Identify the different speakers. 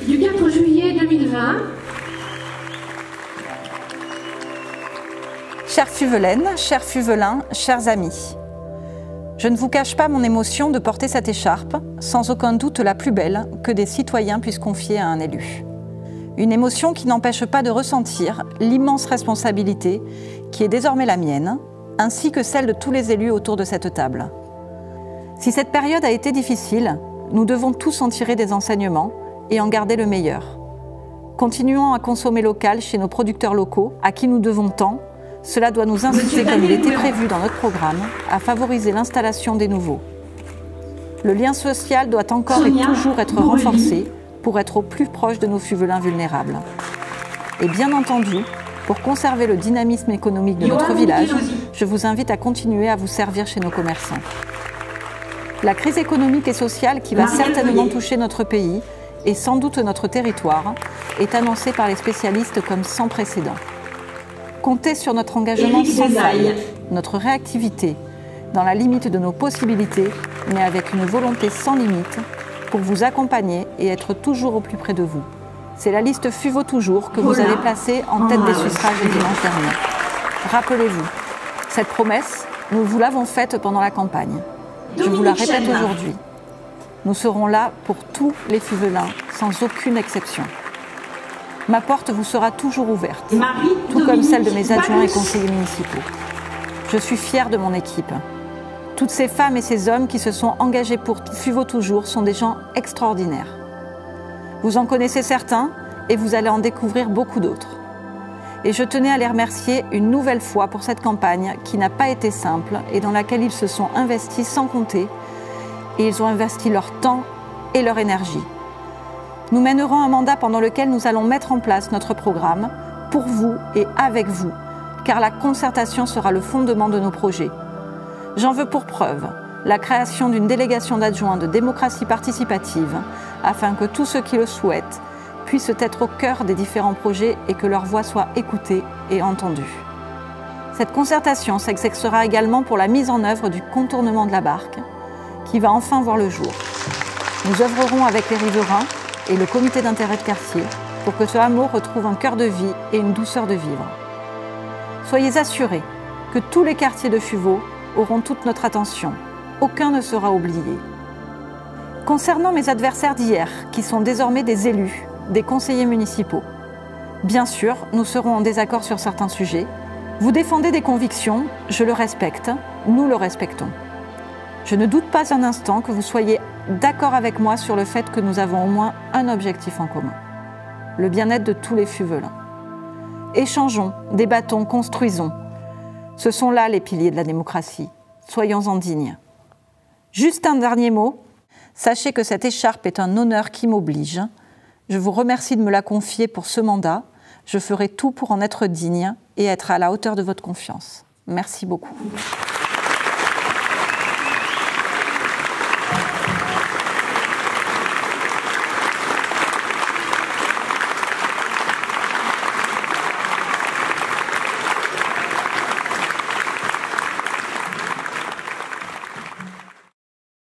Speaker 1: du 4 juillet 2020.
Speaker 2: Chères Fuvelaines, chers Fuvelins, chers amis, je ne vous cache pas mon émotion de porter cette écharpe, sans aucun doute la plus belle que des citoyens puissent confier à un élu. Une émotion qui n'empêche pas de ressentir l'immense responsabilité qui est désormais la mienne, ainsi que celle de tous les élus autour de cette table. Si cette période a été difficile, nous devons tous en tirer des enseignements et en garder le meilleur. Continuons à consommer local chez nos producteurs locaux, à qui nous devons tant. Cela doit nous inciter, comme il était prévu dans notre programme, à favoriser l'installation des nouveaux. Le lien social doit encore et toujours être renforcé pour être au plus proche de nos Fuvelins vulnérables. Et bien entendu, pour conserver le dynamisme économique de notre village, je vous invite à continuer à vous servir chez nos commerçants. La crise économique et sociale qui va certainement toucher notre pays et sans doute notre territoire est annoncée par les spécialistes comme sans précédent. Comptez sur notre engagement sans faille, notre réactivité, dans la limite de nos possibilités, mais avec une volonté sans limite, pour vous accompagner et être toujours au plus près de vous. C'est la liste Fuveau Toujours que vous avez placée en tête des suffrages le dimanche dernier. Rappelez-vous, cette promesse, nous vous l'avons faite pendant la campagne. Je vous la répète aujourd'hui. Nous serons là pour tous les Fuvelins, sans aucune exception. Ma porte vous sera toujours ouverte, tout comme celle de mes adjoints et conseillers municipaux. Je suis fière de mon équipe. Toutes ces femmes et ces hommes qui se sont engagés pour Fuveau Toujours sont des gens extraordinaires. Vous en connaissez certains et vous allez en découvrir beaucoup d'autres. Et je tenais à les remercier une nouvelle fois pour cette campagne qui n'a pas été simple et dans laquelle ils se sont investis sans compter, et ils ont investi leur temps et leur énergie. Nous mènerons un mandat pendant lequel nous allons mettre en place notre programme pour vous et avec vous, car la concertation sera le fondement de nos projets. J'en veux pour preuve la création d'une délégation d'adjoints de démocratie participative afin que tous ceux qui le souhaitent puissent être au cœur des différents projets et que leur voix soit écoutée et entendue. Cette concertation s'exercera également pour la mise en œuvre du contournement de la Barque, qui va enfin voir le jour. Nous œuvrerons avec les riverains et le comité d'intérêt de quartier pour que ce hameau retrouve un cœur de vie et une douceur de vivre. Soyez assurés que tous les quartiers de Fuveau auront toute notre attention. Aucun ne sera oublié. Concernant mes adversaires d'hier, qui sont désormais des élus, des conseillers municipaux, bien sûr, nous serons en désaccord sur certains sujets. Vous défendez des convictions, je le respecte, nous le respectons. Je ne doute pas un instant que vous soyez d'accord avec moi sur le fait que nous avons au moins un objectif en commun, le bien-être de tous les Fuvelins. Échangeons, débattons, construisons. Ce sont là les piliers de la démocratie. Soyons-en dignes. Juste un dernier mot. Sachez que cette écharpe est un honneur qui m'oblige. Je vous remercie de me la confier pour ce mandat. Je ferai tout pour en être digne et être à la hauteur de votre confiance. Merci beaucoup.